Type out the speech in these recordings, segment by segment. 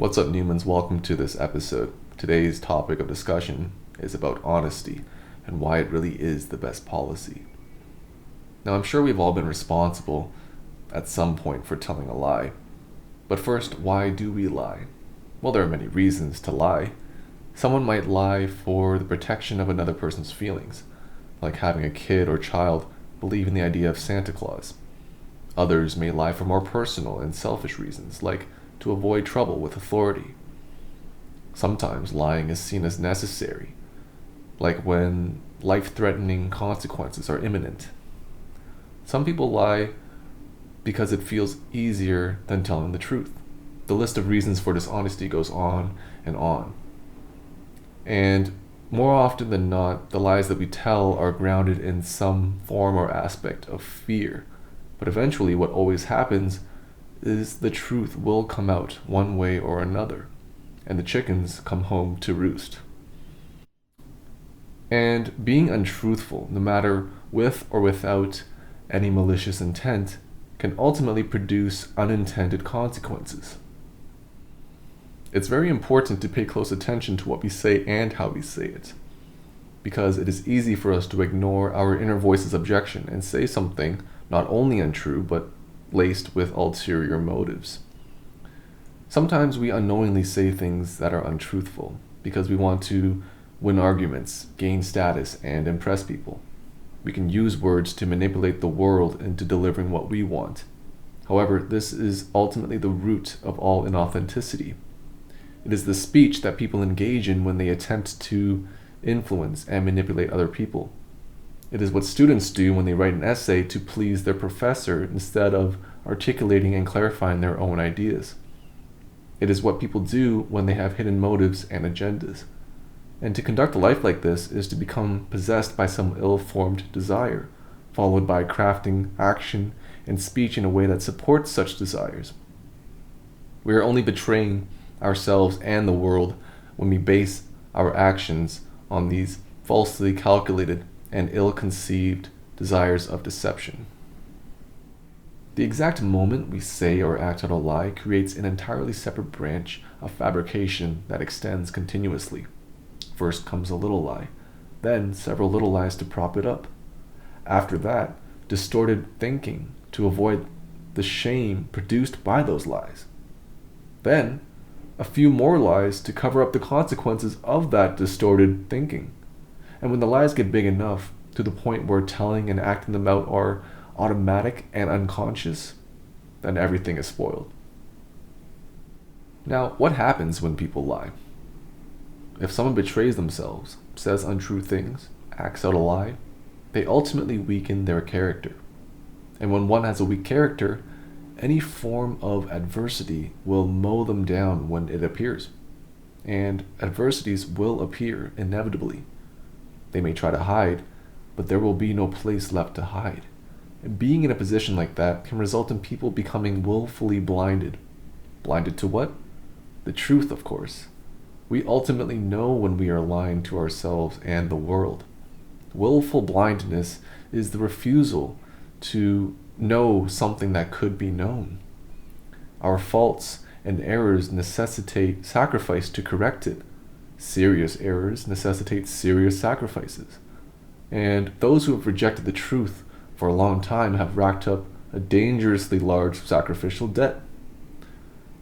What's up, Newmans? Welcome to this episode. Today's topic of discussion is about honesty and why it really is the best policy. Now, I'm sure we've all been responsible at some point for telling a lie. But first, why do we lie? Well, there are many reasons to lie. Someone might lie for the protection of another person's feelings, like having a kid or child believe in the idea of Santa Claus. Others may lie for more personal and selfish reasons, like to avoid trouble with authority. Sometimes lying is seen as necessary, like when life-threatening consequences are imminent. Some people lie because it feels easier than telling the truth. The list of reasons for dishonesty goes on and on. And more often than not, the lies that we tell are grounded in some form or aspect of fear. But eventually, what always happens is the truth will come out one way or another, and the chickens come home to roost. And being untruthful, no matter with or without any malicious intent, can ultimately produce unintended consequences. It's very important to pay close attention to what we say and how we say it, because it is easy for us to ignore our inner voice's objection and say something not only untrue, but laced with ulterior motives. Sometimes we unknowingly say things that are untruthful because we want to win arguments, gain status, and impress people. We can use words to manipulate the world into delivering what we want. However, this is ultimately the root of all inauthenticity. It is the speech that people engage in when they attempt to influence and manipulate other people. It is what students do when they write an essay to please their professor instead of articulating and clarifying their own ideas. It is what people do when they have hidden motives and agendas. And to conduct a life like this is to become possessed by some ill-formed desire, followed by crafting action and speech in a way that supports such desires. We are only betraying ourselves and the world when we base our actions on these falsely calculated and ill-conceived desires of deception. The exact moment we say or act out a lie creates an entirely separate branch of fabrication that extends continuously. First comes a little lie, then several little lies to prop it up. After that, distorted thinking to avoid the shame produced by those lies. Then, a few more lies to cover up the consequences of that distorted thinking. And when the lies get big enough, to the point where telling and acting them out are automatic and unconscious, then everything is spoiled. Now, what happens when people lie? If someone betrays themselves, says untrue things, acts out a lie, they ultimately weaken their character. And when one has a weak character, any form of adversity will mow them down when it appears. And adversities will appear inevitably. They may try to hide, but there will be no place left to hide. And being in a position like that can result in people becoming willfully blinded. Blinded to what? The truth, of course. We ultimately know when we are lying to ourselves and the world. Willful blindness is the refusal to know something that could be known. Our faults and errors necessitate sacrifice to correct it. Serious errors necessitate serious sacrifices. And those who have rejected the truth for a long time have racked up a dangerously large sacrificial debt.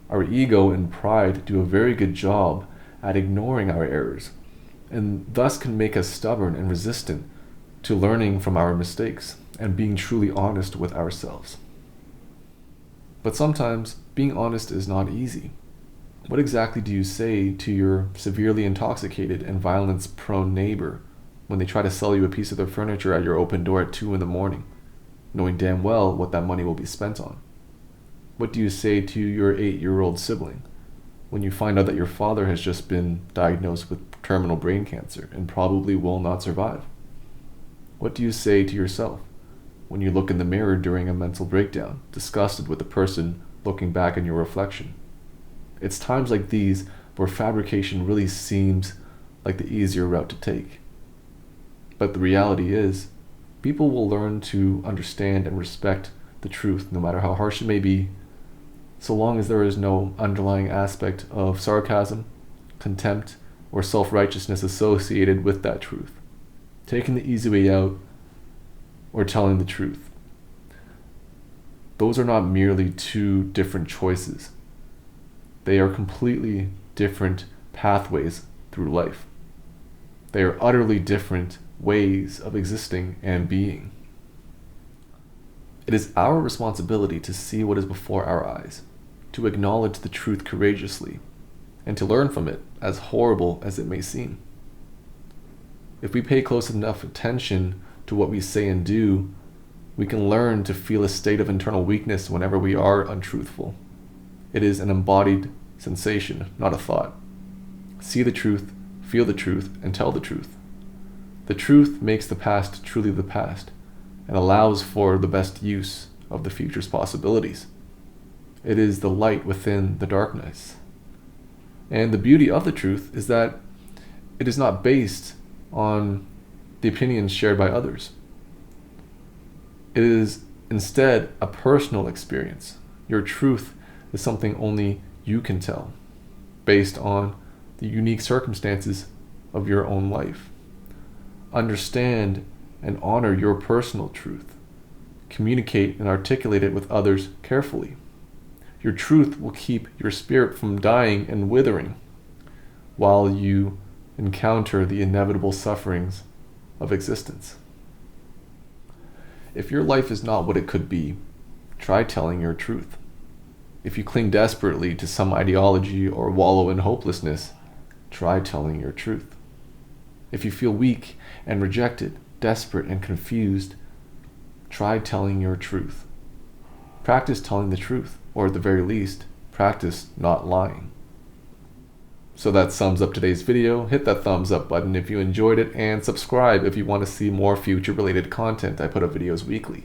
Our ego and pride do a very good job at ignoring our errors, and thus can make us stubborn and resistant to learning from our mistakes and being truly honest with ourselves. But sometimes being honest is not easy. What exactly do you say to your severely intoxicated and violence-prone neighbor when they try to sell you a piece of their furniture at your open door at 2 a.m, knowing damn well what that money will be spent on? What do you say to your 8-year-old sibling when you find out that your father has just been diagnosed with terminal brain cancer and probably will not survive? What do you say to yourself when you look in the mirror during a mental breakdown, disgusted with the person looking back in your reflection? It's times like these where fabrication really seems like the easier route to take. But the reality is, people will learn to understand and respect the truth, no matter how harsh it may be, so long as there is no underlying aspect of sarcasm, contempt, or self-righteousness associated with that truth. Taking the easy way out or telling the truth. Those are not merely two different choices. They are completely different pathways through life. They are utterly different ways of existing and being. It is our responsibility to see what is before our eyes, to acknowledge the truth courageously, and to learn from it, as horrible as it may seem. If we pay close enough attention to what we say and do, we can learn to feel a state of internal weakness whenever we are untruthful. It is an embodied sensation, not a thought. See the truth, feel the truth, and tell the truth. The truth makes the past truly the past, and allows for the best use of the future's possibilities. It is the light within the darkness. And the beauty of the truth is that it is not based on the opinions shared by others. It is instead a personal experience. Your truth is something only you can tell, based on the unique circumstances of your own life. Understand and honor your personal truth. Communicate and articulate it with others carefully. Your truth will keep your spirit from dying and withering while you encounter the inevitable sufferings of existence. If your life is not what it could be, try telling your truth. If you cling desperately to some ideology or wallow in hopelessness, try telling your truth. If you feel weak and rejected, desperate and confused, try telling your truth. Practice telling the truth, or at the very least, practice not lying. So that sums up today's video. Hit that thumbs up button if you enjoyed it, and subscribe if you want to see more future related content. I put up videos weekly.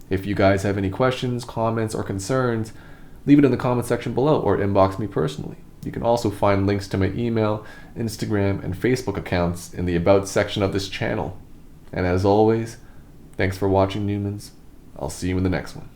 If you guys have any questions, comments, or concerns, leave it in the comment section below or inbox me personally. You can also find links to my email, Instagram, and Facebook accounts in the About section of this channel. And as always, thanks for watching, Newmans. I'll see you in the next one.